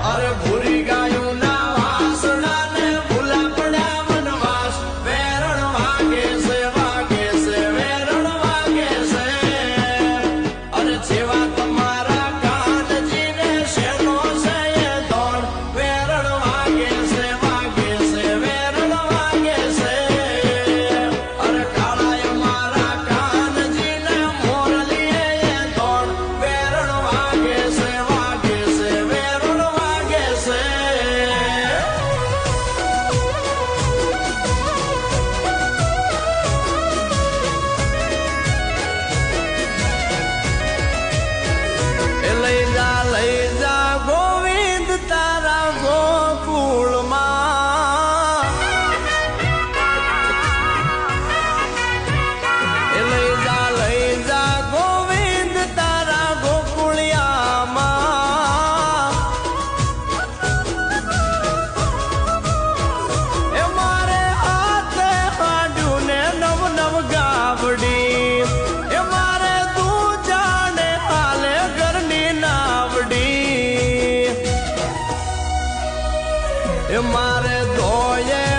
અરે ભૂરી ગાયું ના વાસણા ને ભૂલા પડ્યા વનવાસ વેરણ વાગે છે વેરણ વાગે છે અરે જેવા તમારા કાનજી ને શેનો છે એ દોડ વેરણ વાગે છે વેરણ વાગે છે અરે કાળાએ મારા કાનજી ને મોરલીએ એ દોડ વેરણ વાગે છે વેરણ વાગે છે લઈ જા ગોવિંદ તારા ગોકુળમાં લઈ જા ગોવિંદ તારા ગોકુળિયામાં એ મારે હાથે હાડ્યું ને નવ નવ ગાવડી એ મારે તું જાણે હાલે ઘરની નાવડી એ મારે ધોયે